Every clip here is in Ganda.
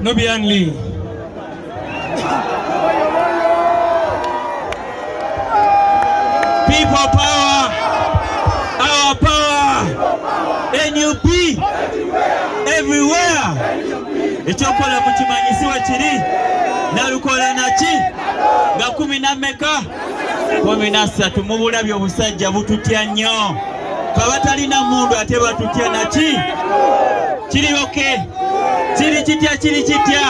Nubian Lee. People power, our power, NUP, everywhere. Echokola mukimanyisiwa kiri nalukola naki nga 10 na meka 13 mubulabye obusajja bututya nnyo kabatalina mundu ate batutya naki kiri oke kiri kitya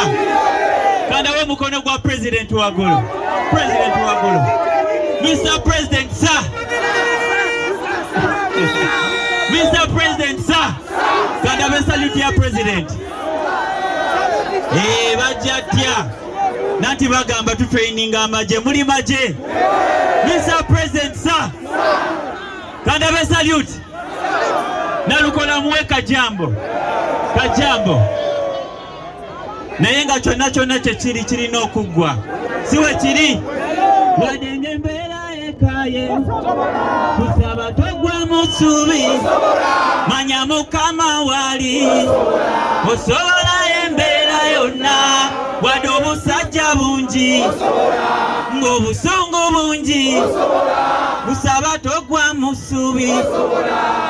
kandawe mukono gwa president wagulu Mr. President sir Mr. President sir kandawe salute ya president bajatya nanti bagamba tu training amaje muli maje Mr. President sir kandabe salute nalukola muwe kajambo naye nga kyonna kirina okuggwa siwe kiri wadenge mbeera ekaye kusaba togwa mu ssuubi manya mukama wali osobola embeera yonna wadde obusajja bungi ng'obusungu bungi kusaba togwa mu ssuubi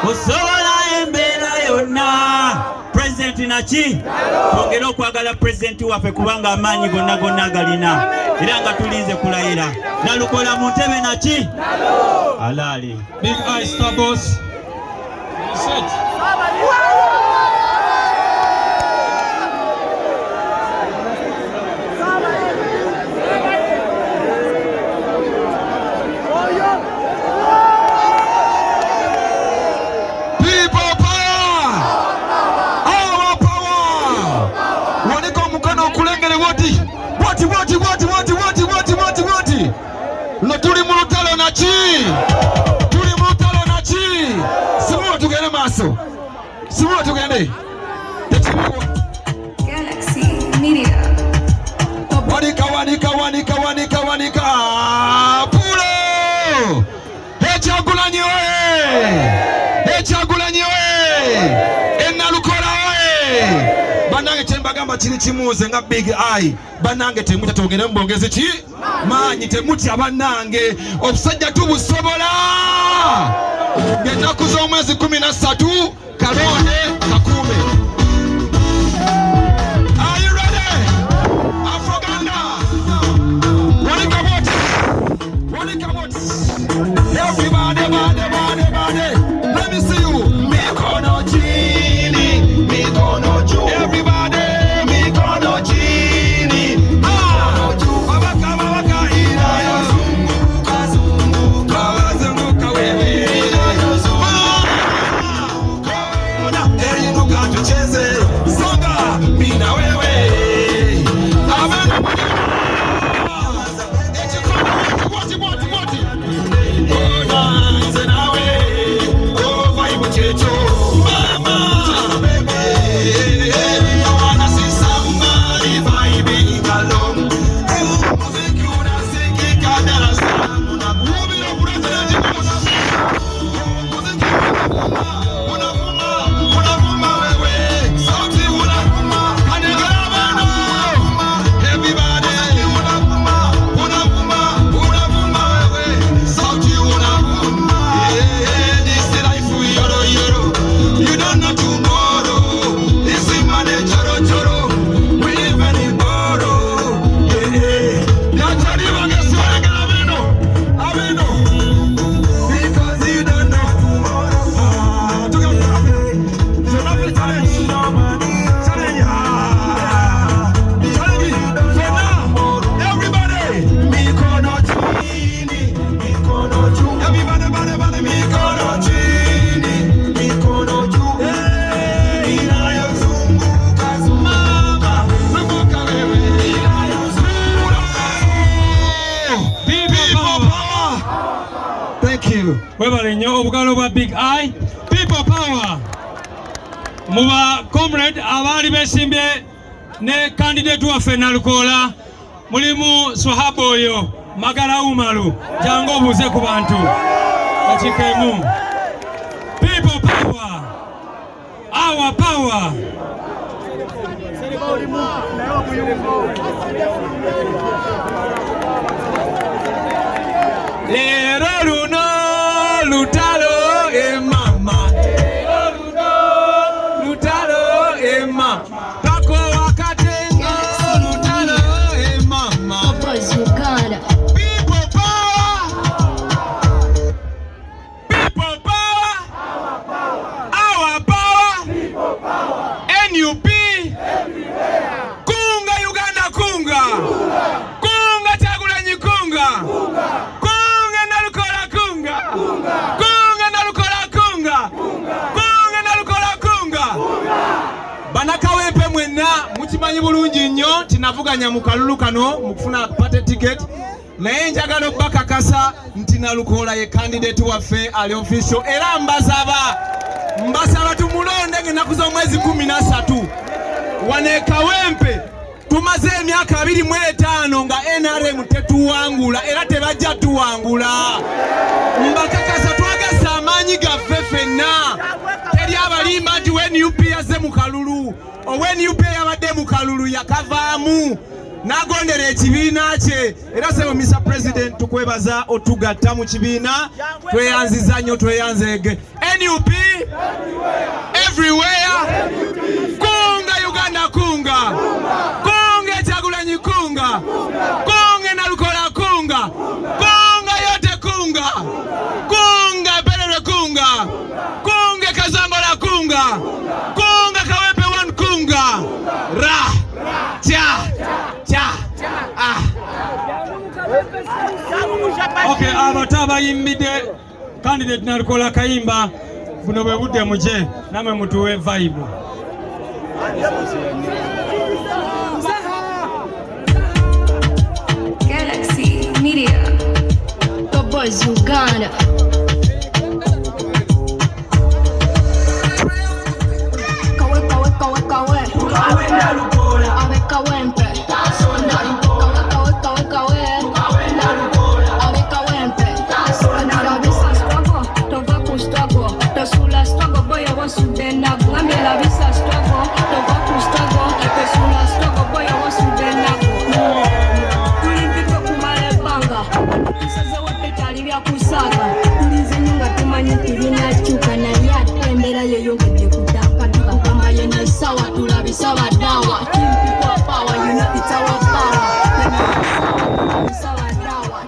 osobola embeera yonna. President naki twongera okwagala president waffe kubanga amaanyi gonna agalina era nga tulinze kulayira nalukola mu ntebe naki alaali Big Eye Star Boss set. Tuli mu lutalo naki simuwa tugende maaso simuwa tugende Galaxy Media wanika pulo Ekyagulanyi Enalukola banange kyembagamba kiri kimuuze nga Big Eye banange temutya twogere mbongezi ki maanyi temutya banange obusajja tubusobola ennaku z'omwezi 13 kalonde kakuume. Are you ready? Afuganda wanika what everybody let me see you mikono chini mikono juu everybody mikono chini abaka zunguka wewe inuka tucheze songa mimi na wewe Webale nnyo obugalo bwa Big Eye People Power muba comrade abaali besimbye ne candidate waffe Nalukola mulimu Swahaba oyo Magala Umaru jangu obuuze ku bantu akikemu. People Power, our power. Lero luno lutalo mama. Lero luno lutalo mama. Pako wakatenga lutalo mama. Boys Uganda. People power. People power. Our power. NUP. Kunga Uganda kunga. Kunga Chagulanyi kunga. Kunga Nalukola kunga. Kunga Nalukola kunga. Kunga Nalukola kunga. Banakawempe mwenna mukimanyi bulungi nnyo tinavuganya mu kalulu kano mu kufuna pate ticket naye njagala obbakakasa nti Nalukola ye candidate waffe ali official era mbasaba tumulonde ng'ennaku z'omwezi 13 wane Kawempe tumaze emyaka 25 nga NRM tetuwangula era tebajja tuwangula. Mbakakasa twagasa amaanyi gaffe ffenna teri abalimba nti NUP yazze mu kalulu NUP yabadde mu kalulu yakavaamu n'agondera ekibiina kye era sebo Mr. President tukwebaza otugatta mu kibiina tweyanziza nnyo tweyanzeege NUP everywhere kunga Uganda kunga kunga Kyagulanyi kunga kunga Nalukola kunga kunga yote kunga kunga Perere kunga kunga Kazambola kunga kunga Kawempe one kunga ra cha ah. Okay, abato abayimbidde candidate Nalukola kayimba buno bwe budde muje namwe mutuwe vibe. Galaxy Media. The Boys Uganda. Kawe Nalukola. Abe Kawempe. Abe Kawempe. Andira bisa struggle. Tova ku struggle. Tosula struggle boy wasudena. Ngambela bisa struggle. Tova ku struggle. Tosula struggle boy wasudena. Tulimpito kumale banga. Tusaze wote tali bya kusaga. Tulize nyunga tumanyi tibina chuka na yatembera yeyongedde kutaka tukamba yene sawa tulabisa badawa. Team people power, you know it's our power.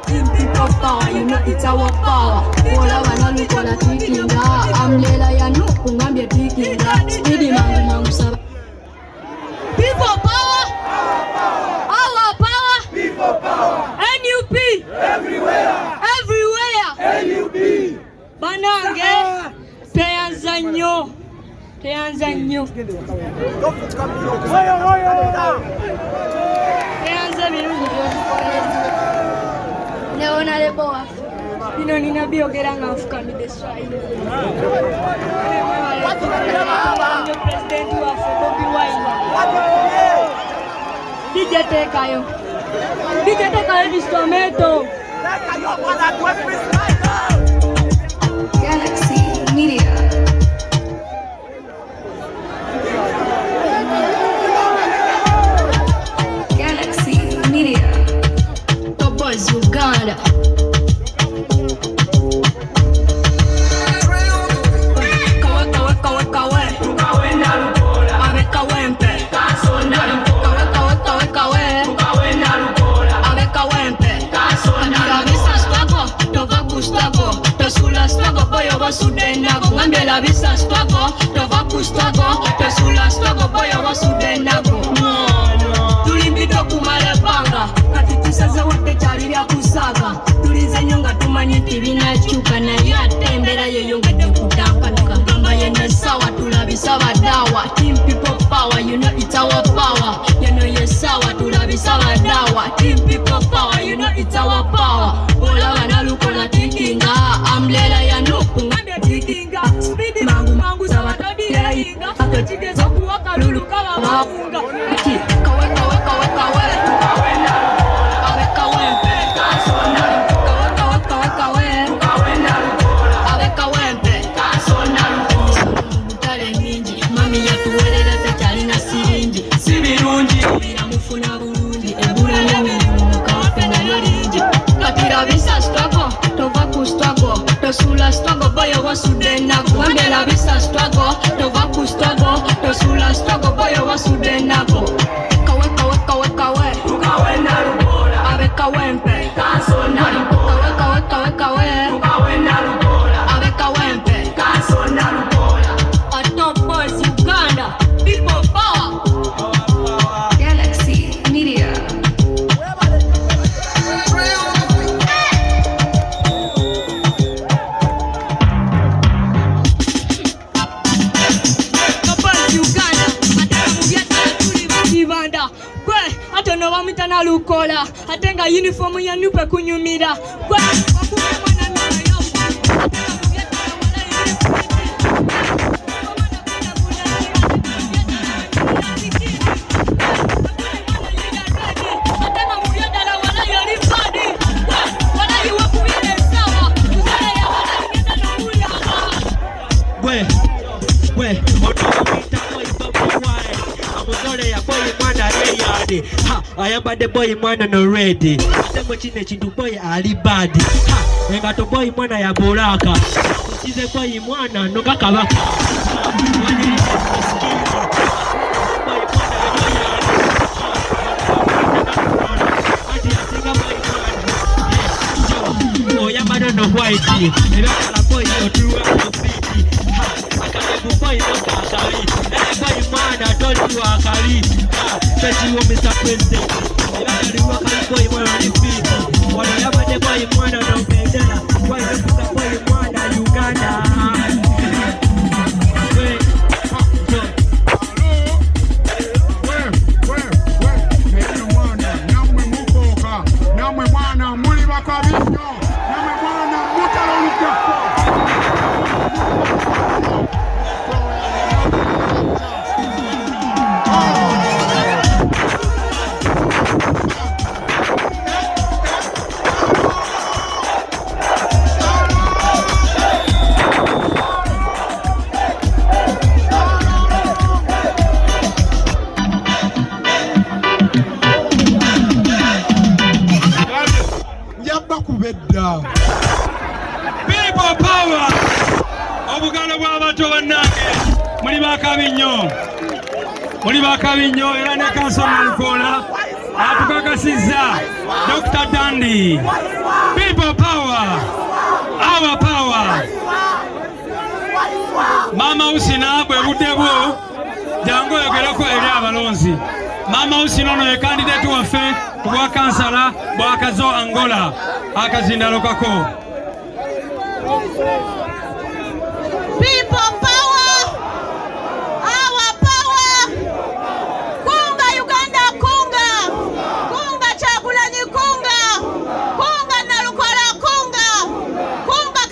Team people power, you know it's our power. Ola Nalukola tikinga, amlela ya nuku ngambye tikinga. Speedy mangu saba. People power, our power. People power, NUP everywhere, NUP. Banange, teyanza nnyo. Teyanza birungi neona leboa bino nina byogera nga nfukamidde Swahili. President waffe Bobi Wine DJ tekayo instrumental. Galaxy Media. Galaxy Media. The Boys Uganda. Kawe Nalukola. Abe Kawempe. Abe Kawempe. Andira bisa struggle. Tova ku struggle. Tosula struggle boy wasudena. Ngambela bisa struggle. Tova ku struggle. Tosula struggle boy wasudena. Tulimpito kumale banga. Kati tusaze wote tali bya kusaga. Tulize nyonga tumanyi tibina chuka na yatembera yeyongedde kutaka tukamba yene sawa tulabisa badawa. Team people power, you know it's our power. You know yes sawa tulabisa badawa. Team people power, you know it's our power. Ola Nalukola tikinga, amlela ya nuku ngambye tikinga. Speedy mangu sawa todira inga. Atochigeza kuwa kalulu kala mafunga. Kawe Abe Kawempe. Abe Kawempe. Mutale mingi mami yatuwerera tekyalina siringi. Si birungi Mira mufuna bulungi ebula n'emirimu kawape nalyo lingi kati labisa struggle tova ku struggle tosula struggle boyo wasudde ennaku wambe labisa struggle tova ku struggle tosula struggle boyo wasudde ennaku kawe tukawe nalubola abekawempe kanso nalubola kawe tukawe nalubola abekawempe kanso nalubola Top Boys Uganda people power Galaxy Media. Atono bamutana lukola atenga uniform ya nupe kunyumira gwe wakume mwana mwana yo I am the boy mwana no ready. Semo chine chintu boy ali bad. Enga to boy mwana ya boraka. Chize boy mwana no kakabaka. Oh ya mwana no white. Eba kala boy no true no fiti. Akanebu boy no kakari. Boy mwana don't you akari. Say you want Mr. President. You want to boy mwana on the feet. What you have the boy mwana no pedala. Why you put the boy mwana Uganda? Namwe mwana muli bakabinyo. Namwe mwana mutalo lukako. People power obuganda bw'abato bannange muli bakabinyo era ne kansona lukola atukakasizza Dr. Dandi. People power, our power. Mama Usina bwe buddebwo jangu oyogereko eri abalonzi. Mama Usina ono ye kandidate waffe ku bwa kansala bwakazo Angola akazindalokako. People power, our power. Kunga Uganda, kunga Kyagulanyi, kunga Nalukola, kunga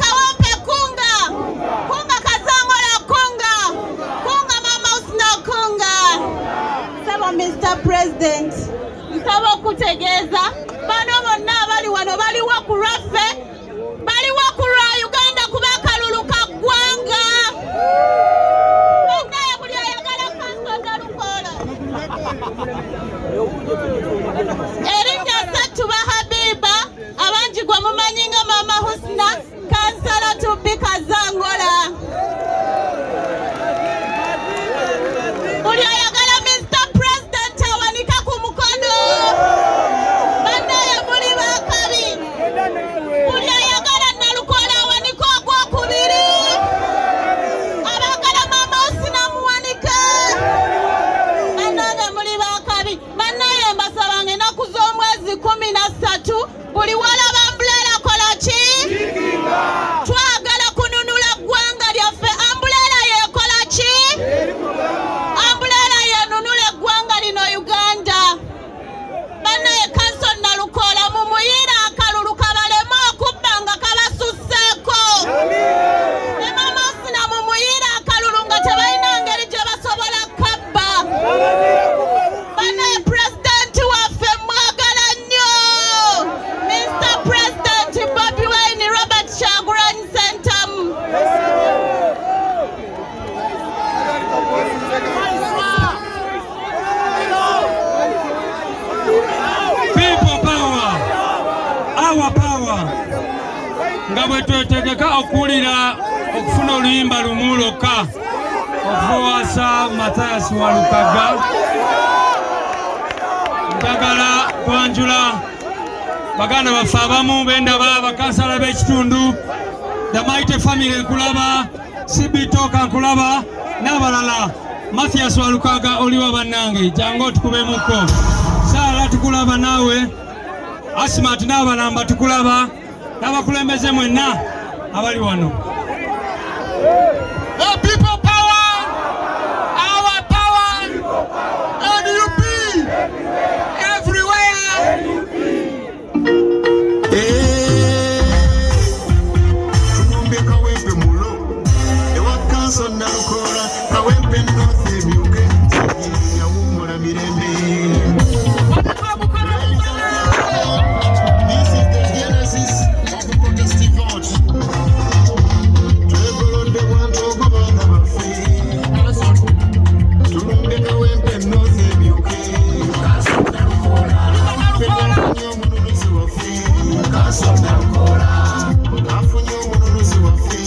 Kawempe, kunga Kazangola, kunga Mama Usina, kunga. Saba Mr. President, nsaba okutegeeza bano bonna abali wano baliwo ku lwaffe, baliwo ku lwa Uganda kuba akalulu ka ggwanga. Bonna buli ayagala kansonga Lukola. Erinnya Satuba Habiba, abangi gwe mumanyi nga Mama Husna, kansala Tubbi Kazangola. Buli ayagala Mr. President awanika ku mukono. Bannaye muli bakabi. Buli ayagala Nalukola awanika ogwokubiri. Abagala Mama Husna muwanike. Bannaye muli bakabi. Bannaye mbasabanga ennaku z'omwezi 13 buli walaba umbrella kola ki? Twagala kununula nga bwe twetegeka okuwulira okufuna oluyimba lumu lwokka okuwasa Mathias Walukaga, njagala kwanjula baganda baffe abamu bendaba bakansala b'ekitundu, the Mighty Family nkulaba, CB Toka nkulaba n'abalala. Mathias Walukaga oliwa bannange, jangu otukubemuko. Saala tukulaba naawe, Asmat n'abalamba tukulaba, n'abakulembeze mwenna abali wano. Oh, people power, our power, NUP, everywhere. Tunumbe kawempe mulo, ewa kanso narukora, kawempe noze miuke, ya umura mirembe. This is the genesis of the protesting vote. Twegolonde wantu kubanga bafe. Tunumbe kawempe noze miuke, kanso narukora. Afunye omununuzi waffe, kanso narukora. Afunye omununuzi waffe,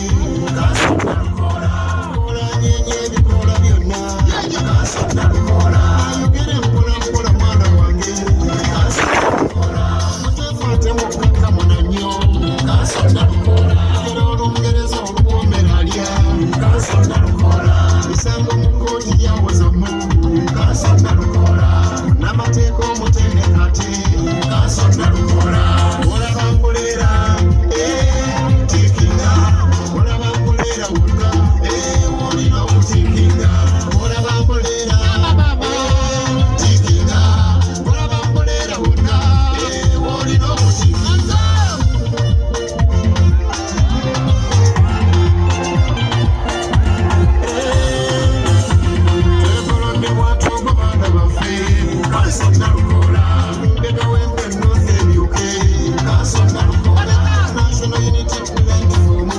kanso narukora. Kola nyenye ebikola byonna, kanso narukora. Ayogere mpola mpola mwana wange, kanso narukora. Muteekwate mukaka munannyo, kanso narukora. Ayogera Olungereza oluwoomera lya, kanso narukora. Misango mu kkooti yawozamu, kanso narukora. N'amateeka omutendeka ate, kanso narukora. Olaba mbolera, tikinga. Olaba mbolera wonna, olina okutikinga. Olaba mbolera, tikinga. Olaba mbolera wonna, olina okutikinga. Twegolonde wantu kubanga bafe, kanso narukora. Mbega wempe noze miuke, kanso narukora. National Unity Platform,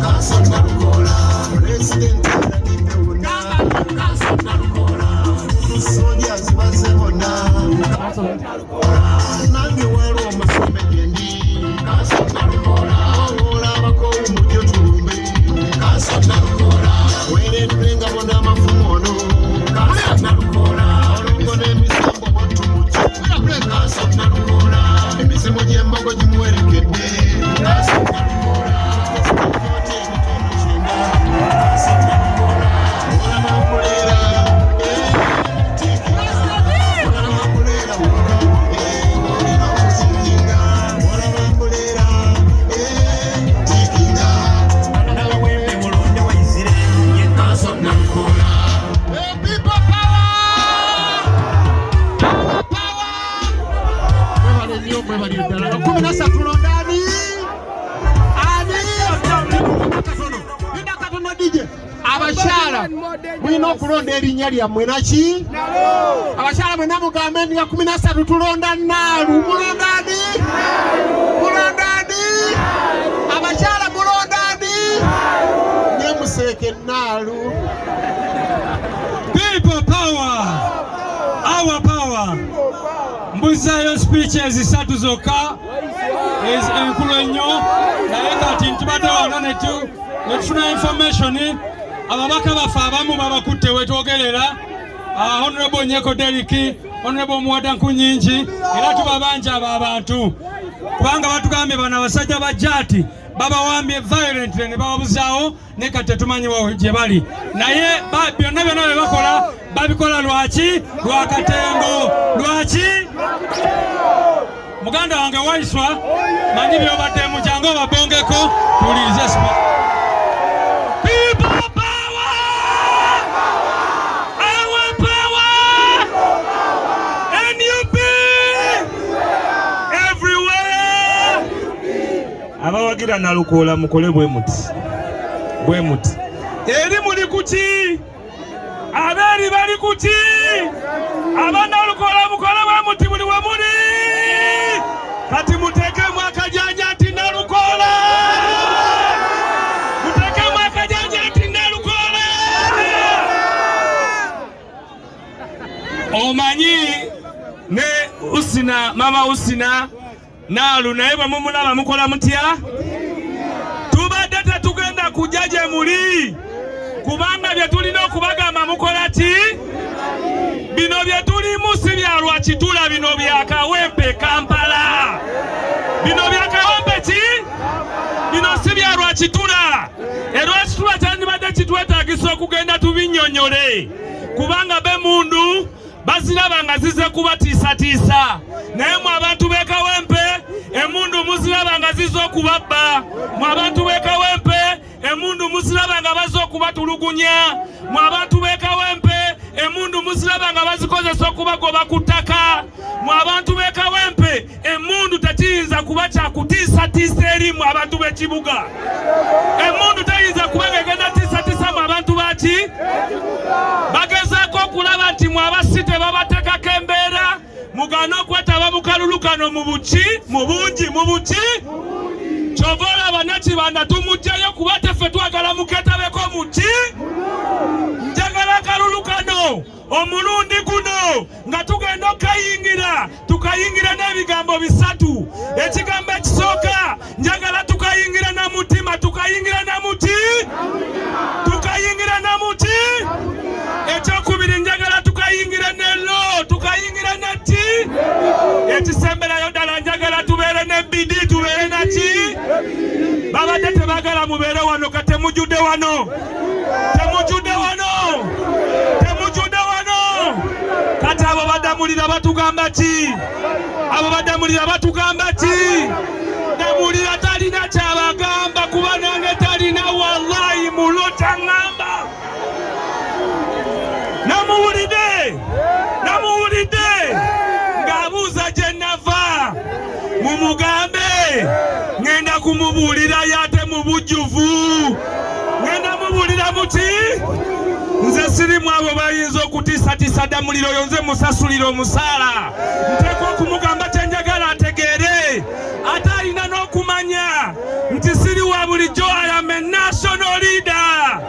kanso narukora. President Kagame wonna, kanso narukora. Soldiers baze bonna, kanso narukora. Nange waliwo omusimbe gyendi, kanso narukora. Olabako omujjo tulumbe, kanso narukora. Weereddwe engabo n'amafumu ono, kanso narukora. Olongo n'emisango bottu mujjo, kanso narukora. Emisimu gy'embogo gimuwerekedde, kanso narukora. Ekikooti ebitono kyenda, kanso narukora. Olaba mbolera, tikinga. Olaba mbolera wonna, olina okutikinga. Olaba mbolera, tikinga. Olaba wempe mulonde waizire, ye kanso narukora. People power, our power. Mwebale nnyo, mwebale ddala. 13 tulondani. Ani? Linda katono DJ. Abakyala mulina okulonda erinnya lyammwe naki? Abakyala mwenna mugambe nga 13 tulonda Naalu. Mulonda ani? Mulonda ani? Abakyala mulonda ani? Nye museeke Naalu. People power, our power. Mbuzayo speeches 3 zokka enkulu ennyo, naye kati ntubadde wano netufuna information ababaka baffe abamu babakutte wetwogerera. Honorable Nyeko Deriki, Honorable Muwada Nkunyingi, era tubabanja abo abantu kubanga batugambye bano abasajja bajjaati babawambye violently ne bababuzaawo ne kati tetumanyiwo gye bali, naye byonna byonna bye bakola babikola lwaki? Lwakatembo. Lwaki? Muganda wange Waiswa, manyi byobadde mukyango babongeko tuwulirize. People power! Our power! NUP! Everywhere! Abawagira Nalukoola mukole bwe muti. Eri muli kuki? Abeeri bali kuki? Abanalukoola mukole bwe muti buli we muli. Kati muteekemu akajanja ati Nalukoola. Muteekemu akajanja ati Nalukoola. Omanyi ne Usina, Mama Usina Naalu naye bwe mumulaba mukola mutya? Tubadde tetugenda kujja gye muli kubanga bye tulina okubagamba mukola ki? Bino bye tulimu si bya lwa kitula, bino bya Kawempe Kampala. Bino bya Kawempe ki? Bino si bya lwa kitula. Era ekitula kyandibadde kitwetaagisa okugenda tubinnyonnyole kubanga b'emundu baziraba nga zize kubatiisatiisa. Naye mu abantu b'e Kawempe emundu muziraba nga zize okubabba. Mu abantu b'e Kawempe emundu muziraba nga bazze okubatulugunya. Mu abantu b'e Kawempe emundu muziraba nga bazikozesa okubagoba ku ttaka. Mu abantu b'e Kawempe emundu tekiyinza kuba kyakutiisatiisa eri mu abantu b'ekibuga. Emundu teyinza kuba ng'egenda tiisatiisa mu abantu baki? Bagezaako okulaba nti mu abasite babateekako embeera mugana okwetaba mu kalulu kano mu buki mu bungi mu buki. Kyova olaba Nakibanda tumugjayo kuba teffe twagala muketabeko muki. Njagala akalulu kano omulundi guno nga tugenda okayingira tukayingira n'ebigambo bisatu. Ekigambo ekisooka njagala tukayingira na mutima. Tukayingira na muti. Tukayingira na muti. Ekyokubiri njagala tukayingira n'ello. Tukayingira na ki? Ekisemberayo ddala njagala tubeere n'ebbidi tubeere na ki? Babadde tebagala mubeere wano kate mujjudde wano. Temujjudde wano. Temujjudde wano. Kati abo badamulira batugamba ki? Abo badamulira batugamba ki? Damulira talina kyabagamba kuba nange talina wallahi mulota ngamba. Namuwulidde ng'abuuza gye nava mumugambe ngenda kumubuulira yate mu bujjuvu. Ngenda mubuulira muti nze sirimu abo bayinza okutiisatiisa Damulira oyo nze musasulira omusaala. Nteekwa okumugamba kye njagala ategeere ate alina n'okumanya nti siri wa bulijjo I am a national leader.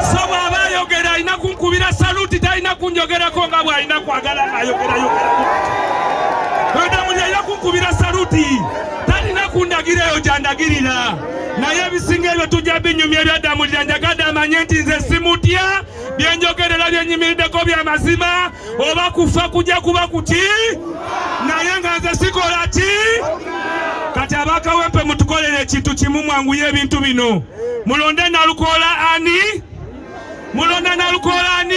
So bw'aba ayogera alina kunkubira saluti talina kunjogerako nga bw'alina kwagala ayogera. Damulira alina kunkubira saluti talina kundagira eyo gyandagirira. Naye ebisinga ebyo tujja binyumya ebya Damulira njagadde amanye nti nze simutya. Byenjogerera byenyimiriddeko bya mazima oba kufa kujja kuba kuti. Naye nga nze sikola ki? Kati abakawempe mutukolere ekintu kimu mwanguye ebintu bino. Mulonde Nalukoola ani? Mulonda Nalukoola ani?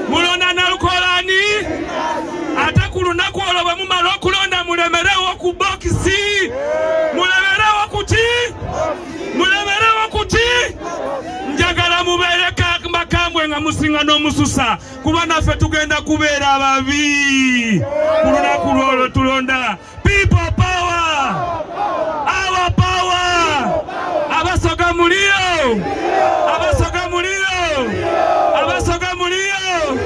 Mulonda Nalukoola ani? Ate ku lunaku olwo bwe mumala okulonda mulemerewo ku bokisi. Mulemerewo kuti? Mulemerewo kuti? Njagala mubeere bakambwe nga musinga n'omususa kuba naffe tugenda kubeera ababi. Ku lunaku lwolwo tulonda people power. Our power. Abasoga muliyo. Abasoga muliyo. Abasoga muliyo.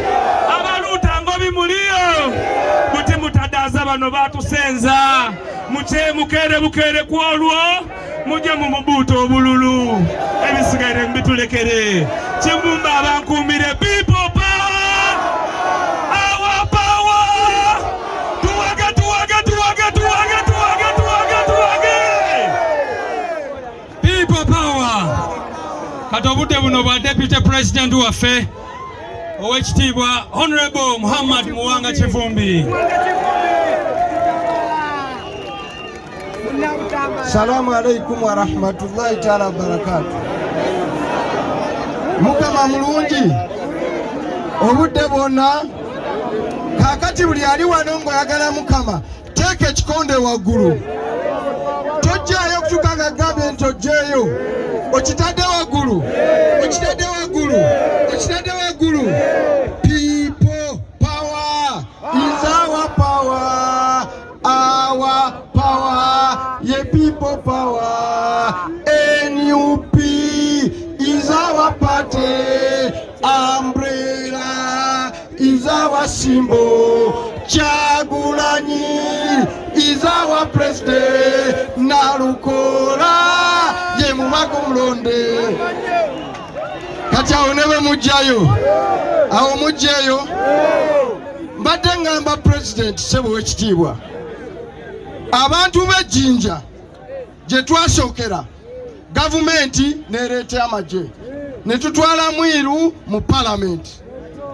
Abaluuta ngobi muliyo. Muti mutadaaza bano batusenza. Muche mukere bukere ku olwo. Mujje mu mubuuto obululu. Ebisigaire mbitulekere. Kimbumba abankuumire people power. Our power. Tuwage. People power. Kati obudde buno bwa Deputy President waffe Oweekitiibwa Honorable Muhammad Muwanga Kivumbi. Salamu alaikum wa rahmatullahi ta'ala wa barakatuh. Mukama mulungi obudde bwonna kakati buli ali wano ng'oyagala Mukama teeka ekikonde waggulu. Tojjaayo kukyuka nga gambye nti ojjeeyo. Okitadde waggulu. People power is our power. Our power, ye people power. NUP is our party. Umbrella is our symbol. Kyagulanyi is our president. Nalukoola ye mumako mulonde. Kati awo ne bwe mujjayo. Awo mujjeyo. Mbadde ngamba president Ssebo w'ekitiibwa. abantu b'Ejjinja gye twasookera gavumenti neereeta amagye ne tutwala Mwiru mu palamenti.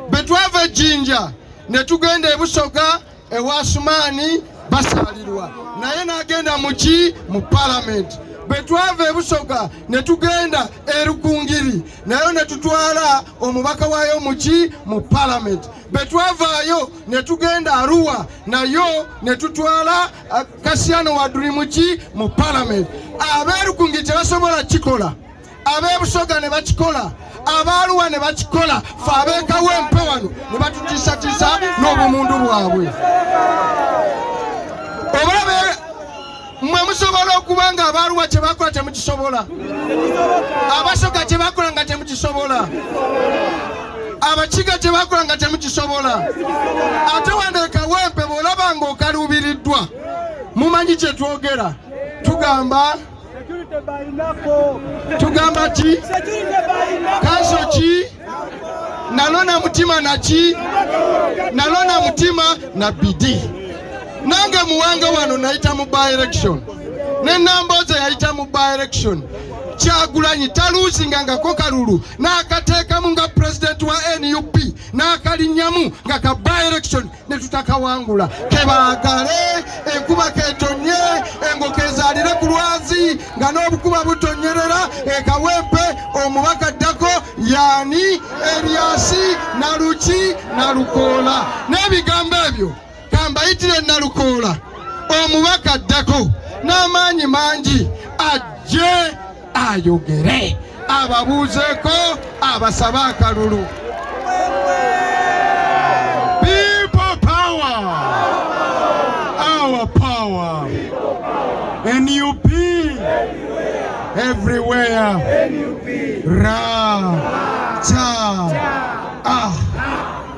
Bwe twava Ejjinja ne tugenda e Busoga ewa Asumaani basaalirwa naye n'agenda mu palamenti. Bwe twava e Busoga ne tugenda e Rukungiri nayo ne tutwala omubaka waayo mu palamenti. Bwe twavaayo ne tugenda Arua nayo ne tutwala Kasiyano Wadri mu palamenti. Ab'e Rukungiri tebasobola kikola, ab'e Busoga ne bakikola, ab'Arua ne bakikola, fe ab'e Kawempe wano ne batutiisatiisa n'obumundu bwabwe. Oba mmwe musobola okuba nga ab'Arua kye bakola temukisobola, Abasoga kye bakola nga temukisobola, Abakiga kye bakola nga temukisobola. Ate wano e Kawempe bw'olaba ng'okaluubiriddwa mumanyi kye twogera, tugamba ki? Kanso ki? Nalona mutima naki? Nalona mutima na bidi. Nange Muwanga wano nayita mu by-election, ne Nambooze yayita mu by-election. Kyagulanyi taluusingangako kalulu n'akateekamu nga pulezidenti wa NUP n'akalinnyamu nga ka by-election ne tutakawangula. Kebaagale enkuba ketonye engoke ezaalire ku lwazi nga n'obukuba butonyerera e Kawempe. Omubaka addako yaani Eriasi Naluki Nalukoola. N'ebigambo ebyo kambayitire Nalukoola omubaka addako n'amaanyi mangi ajje ayogere ababuuzeeko abasabe akalulu. People power, our power, NUP everywhere. Ra cha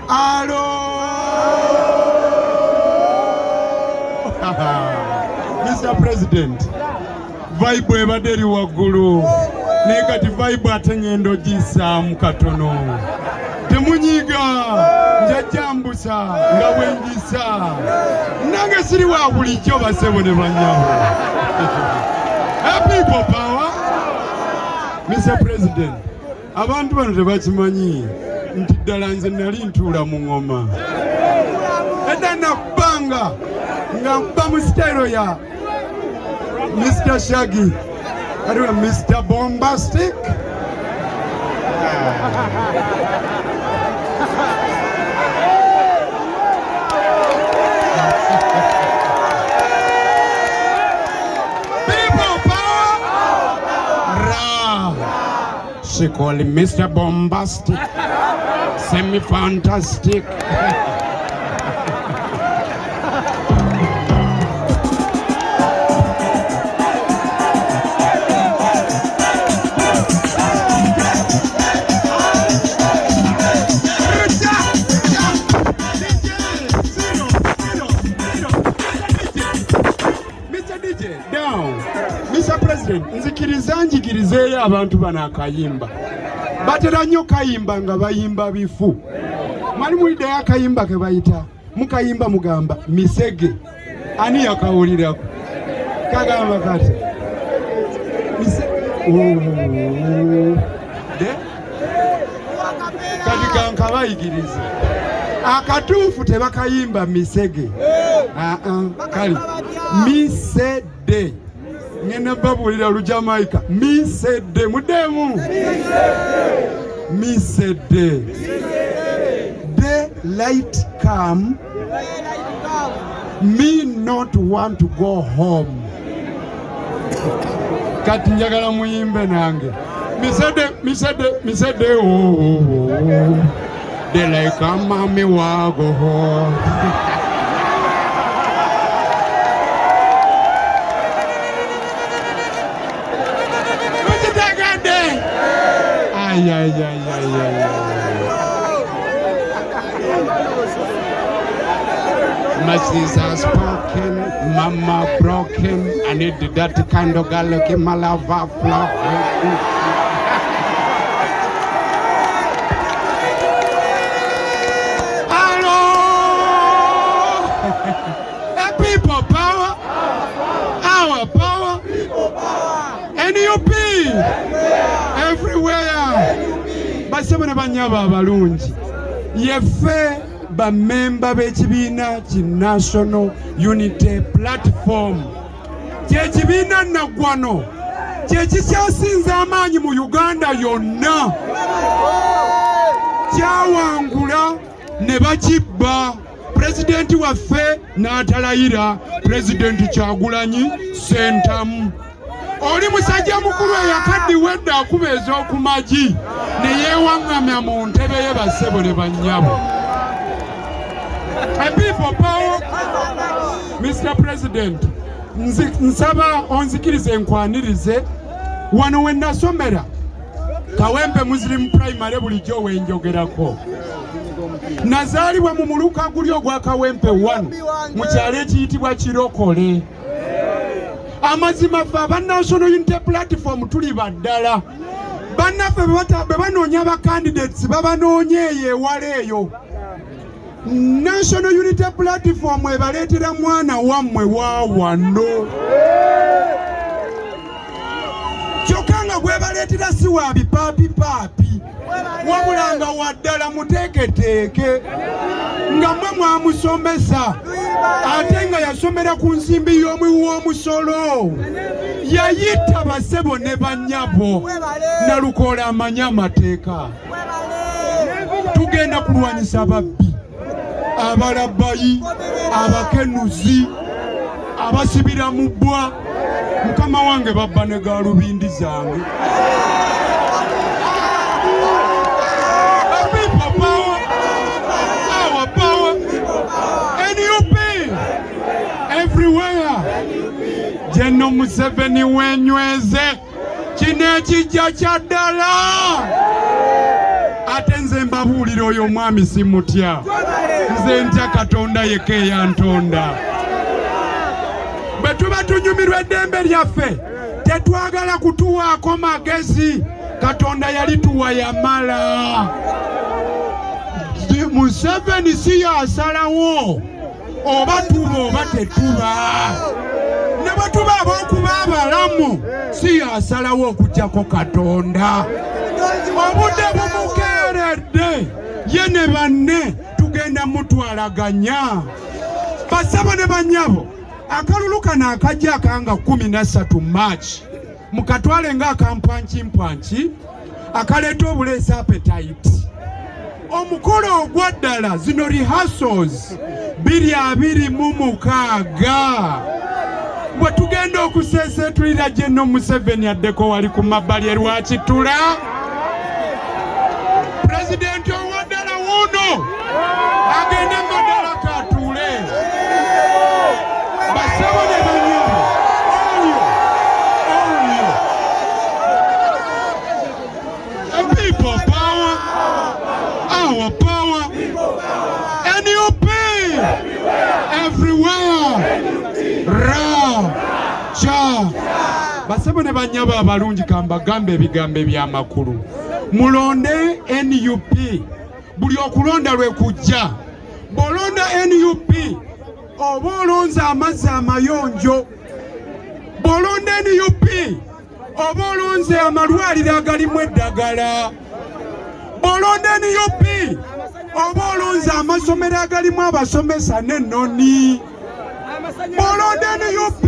alo. Mr. President, vibe ebadde eri waggulu naye kati vibe ate ngendo gisaamu katono. Temunyiga njajambusa nga bwenjisa nange siri wa bulijjo basebo ne banyawo. People power. Mr. President, abantu bano tebakimanyi nti ddala nze nali ntuula mu ngoma edda nabbanga nga mba mu sitayiro ya Mr. Shaggy, Mr. Bombastic. People power. Ra. She call him Mr. Bombastic, semi-fantastic. Nzikiriza njigirizeeyo abantu bano akayimba. Batera nnyo kayimba nga bayimba bifu. Mwali muliddeyo akayimba ke bayita mukayimba mugamba misege. Ani yakawulirako? Kagamba kati kati kankabayigiriza akatuufu tebakayimba misege. Kali misede ngena babulira Lujamaika misede mudemu misede. Daylight come, me not want to go home. Kati njagala muyimbe nange misede daylight come mami wago home. Mrs. has spoken, mama broken. I need that kind of girl like my lava flock. Hello, people power. basebo ne banyaba abalungi yeffe bamemba b'ekibiina ki National Unity Platform kyekibiina naggwano kyekikyasinza amaanyi mu Uganda yonna kyawangula ne bakibba pulezidenti waffe n'atalayira pulezidenti Kyagulanyi Ssentamu. Oli musajja mukulu eyakaddiwa edda akuba ez'okumagi ne yeewaŋŋamya mu ntebe ye bassebo ne bannyabo. A people power, Mr. President, nsaba onzikirize nkwanirize wano we nasomera Kawempe Muslim Primary bulijjo wenjogerako. Nazaalibwa mu muluka guli ogwa Kawempe 1 mu kyalo ekiyitibwa Kirokole. Amazima ffe aba National Unity Platform tuli baddala. Bannaffe bwe banoonya abacandidates babanoonya eyo ewala eyo. National Unity Platform ebaleetera mwana wammwe wa wano. Kyokka nga gwebaleetera si wa bipaapi wabula nga waddala muteeketeeke nga mmwe mwamusomesa ate nga yasomera ku nsimbi y'omuwi w'omusolo. Yayita bassebo ne bannyabo Nalukoola amanyi amateeka. Tugenda kulwanyisa ababbi, abalabbayi, abakenuzi, abasibira mu bbwa. Mukama wange babba ne galubindi zange. People power, our power, NUP everywhere. General Museveni wenyweze kino ekijja kya ddala. Ate nze mbabuulira oyo omwami simutya, nze ntya Katonda yekka eyantonda. Bwe tuba tunyumirwa eddembe lyaffe tetwagala kutuwaako magezi. Katonda yalituwa yamala. Museveni si yasalawo oba tuba oba tetuba. Ne bwe tuba ab'okuba abalamu si yasalawo okuggyako Katonda. Obudde bumukeeredde ye ne banne tugenda mutwalaganya. Bassebo ne bannyabo akalulu kano akajja akanga 13 March mukatwale nga akampwanki akaleeta obuleesa appetite. Omukolo ogwaddala zino rehearsals 226 bwe tugenda okuseeseetulira General Museveni addeko wali ku mabbali erwakitula. Pulezidenti owaddala wuuno agende maddala katuule. Bassebo ne bannyabo people power, our power, NUP everywhere. Cha bassebo ne bannyabo abalungi kambagambe ebigambo eby'amakulu. Mulonde NUP buli okulonda lwe kujja. Bw'olonda NUP oba olonze amazzi amayonjo. Bw'olonda NUP oba olonze amalwaliro agalimu eddagala. Bw'olonda NUP oba olonze amasomero agalimu abasomesa n'ennoni. Bw'olonda NUP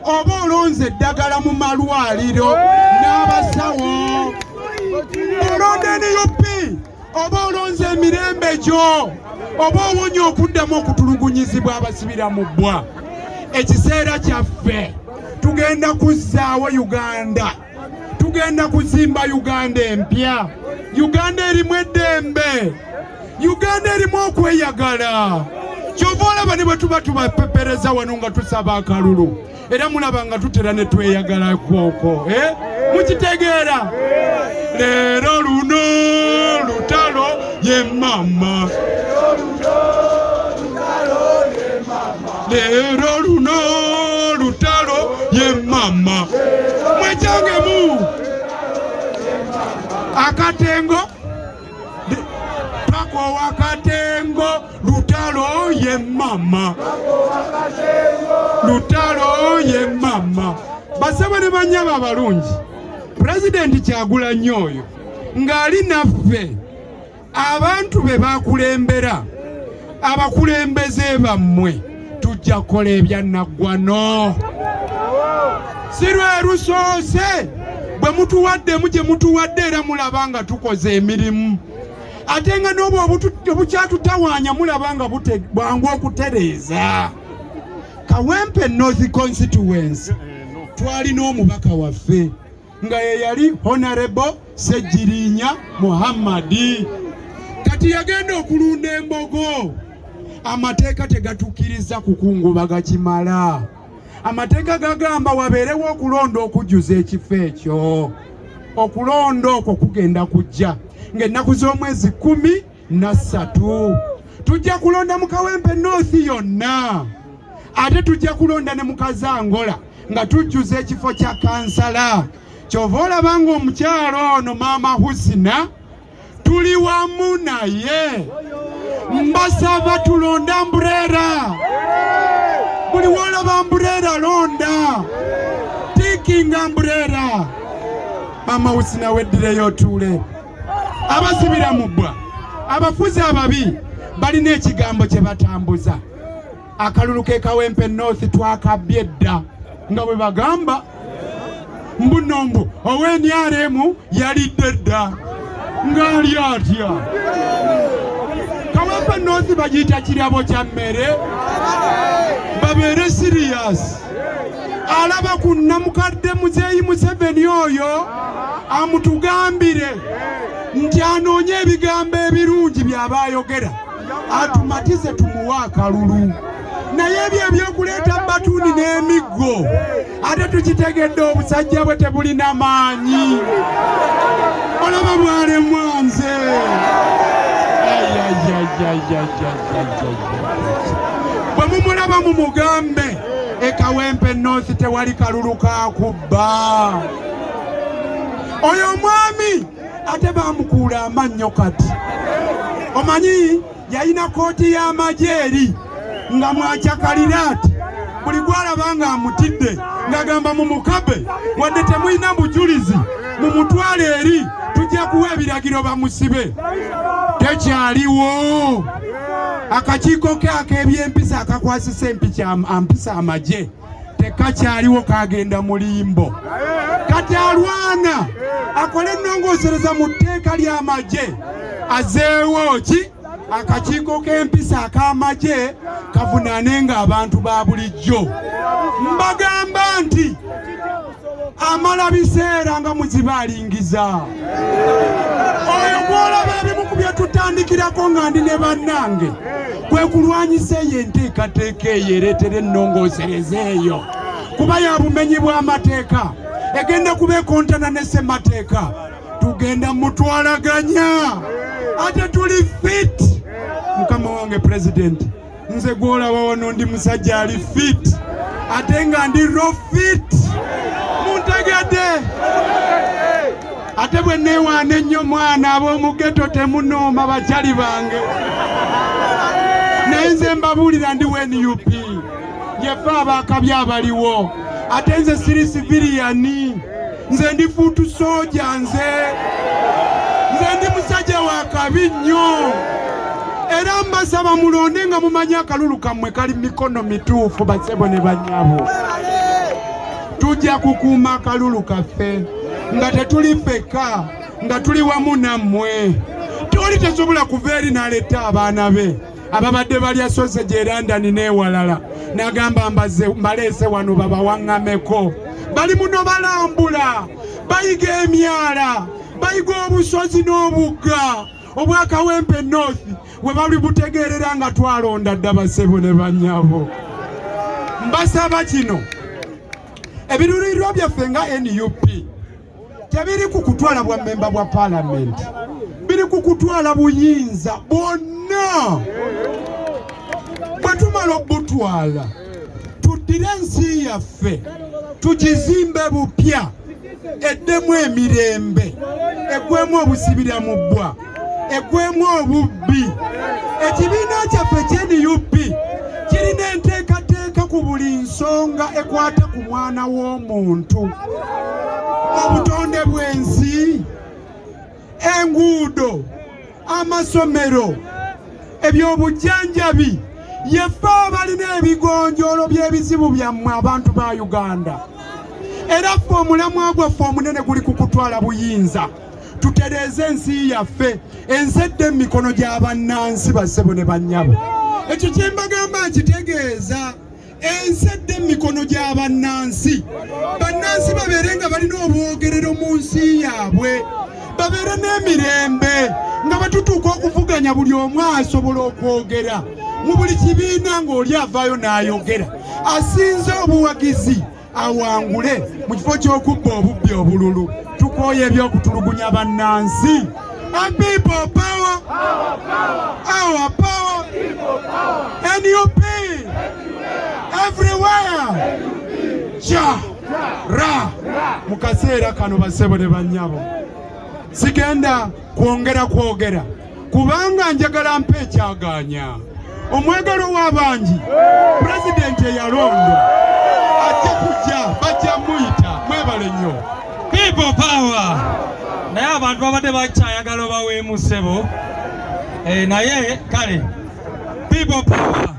oba olonze eddagala mu malwaliro n'abasawo. Bw'olonda NUP oba olonze emirembe gyo oba owonye okuddamu okutulugunyizibwa abasibira mu bbwa. Ekiseera kyaffe tugenda kuzzaawo Uganda, tugenda kuzimba Uganda empya, Uganda erimu eddembe, Uganda erimu okweyagala. Kyova olaba ne bwe tuba tubapepereza wano nga tusaba akalulu era mulaba nga tutera ne tweyagala kwoko. Mukitegeera? Leero luno lutalo ye mama. Leero luno lutalo ye mama. Mwechangemu akatengo pako wakatengo lutalo ye mama. Lutalo ye mama. Bassebo ne bannyabo abalungi, Pulezidenti Kyagulanyi oyo ng'ali naffe abantu be bakulembera abakulembeze bammwe tujja kukola ebyannaggwano si lwe lusoose bwe mutuwaddemu gye mutuwadde era mulaba nga tukoze emirimu ate nga n'obwo obukyatutawaanya mulaba nga bwangu okutereeza. Kawempe North Constituency twalina omubaka waffe nga ye yali Honorable Sejjirinya Muhammadi. Kati yagenda okulunda embogo. Amateeka tegatukkiriza kukungubaga kimala. Amateeka gagamba wabeerewo okulonda okujjuza ekifo ekyo. Okulonda okwo kugenda kujja ng'ennaku z'omwezi 13 tujja kulonda mu Kawempe North yonna. Ate tujja kulonda ne mu Kazangola nga tujjuza ekifo kya kansala. Kyova olaba ng'omukyalo ono Maama Husina tuli wamu naye. Mbasaba tulonda Ambrera. Buli wolaba Ambrera londa. Tikinga Ambrera. Maama Husina weddireyo otuule. Abasibira mu bbwa abafuzi ababi balina ekigambo kye batambuza. Akalulu ke Kawempe North twakabbye dda nga bwe bagamba mbunombu ow'enyaremu yalidde dda ng'ali atya. Kawempe North bagiyita kirabo kya mmere babeere serious. Alaba ku nnamukadde Muzeeyi Museveni oyo amutugambire nti anoonye ebigambo ebirungi by'aba ayogera atumatize tumuwe akalulu. Naye ebyo ebyokuleeta batuuni n'emiggo ate tukitegedde obusajja bwe tebulina maanyi. Olaba bwalemwa nze. Bwe mumulaba mumugambe e Kawempe North tewali kalulu kakubba. Oyo omwami ate bamukuula amannyo kati. Omanyi yalina kooti y'amagye eri nga mwacakalira ati buli gwalaba nga amutidde ng'agamba mumukabe wadde temulina bujulizi mumutwale eri tujja kuwa ebiragiro bamusibe. Tekyaliwo akakiiko ke ak'ebyempisa akakwasisa empisa amagye tekakyaliwo, kagenda mu limbo. Kati alwana akole ennongoosereza mu tteeka ly'amagye azeewo ki akakiiko k'empisa ak'amagye kavunaane ng'abantu ba bulijjo. Mbagamba nti amala biseera nga muzibaalingiza. Oyo gw'olaba ebimu ku bye tutandikirako nga ndi ne bannange kwe kulwanyisa eyo enteekateeka eyo ereetera ennongoosereza eyo kuba ya bumenyi bw'amateeka egenda kubeekontana ne ssemateeka. Tugenda mutwalaganya ate tuli fit. Mukama wange President, nze gw'olaba wano ndi musajja ali fit ate nga ndi ro fit. Muntegedde ate bwe neewaana ennyo mwana ab'omu ghetto temunooma bakyali bange. Naye nze mbabuulira ndi NUP yeffe abaakabi abaliwo. Ate nze siri siviriyani, nze ndi fuutu soja, nze ndi musajja wa kabi nnyo. Era mbasaba mulonde nga mumanyi akalulu kammwe kali mikono mituufu basebo ne bannyabo. Tujja kukuuma akalulu kaffe nga tetuli ffekka, nga tuli wamu nammwe. Toli tesobola kuva eri n'aleta abaana be ababadde balya sausage e London n'ewalala n'agamba mbaleese wano babawaŋŋameko. Bali muno balambula, bayiga emyala, bayiga obusozi n'obugga obwa Kawempe North we bali butegeerera nga twalonda dda basebo ne bannyabo. Mbasaba kino, ebiruubirirwa byaffe nga NUP tebiri ku kutwala bwa memba bwa Parliament, biri ku kutwala buyinza bwonna. Bwe tumala obutwala tuddire ensi yaffe tugizimbe bupya, eddemu emirembe, eggwemu obusibira mu bbwa, eggwemu obubbi. Ekibiina kyaffe ky'NUP kirina enteekateeka ku buli nsonga ekwata ku mwana w'omuntu. Obutonde bw'ensi, enguudo, amasomero, ebyobujjanjabi, yeffe abalina ebigonjoolo by'ebizibu byammwe abantu ba Uganda. Era ffe omulamwa gwaffe omunene guli kukutwala buyinza. Tutereeze ensi yaffe, enzedde mu mikono gy'abannansi bassebo ne bannyabo. Ekyo kye mbagamba nkitegeeza, enzedde mu mikono gy'abannansi. Bannansi babeere nga balina obwogerero mu nsi yaabwe, babeere n'emirembe nga batutuuka okuvuganya buli omu asobola okwogera mu buli kibiina ng'oli avaayo n'ayogera. Asinze obuwagizi awangule mu kifo ky'okubba obubbi obululu. Tukooye eby'okutulugunya bannansi. People power, our power, NUP, everywhere. Ja, ra, mu kaseera kano bassebo ne bannyabo. Sigenda kwogera kubanga njagala mpe ekyagaanya. Omwegalo w'abangi pulezidenti eyalondwa ajja kujja bajja muyita mwebale nnyo. People power. Naye abantu babadde bakyayagala baweemu ssebo. Naye kale people power.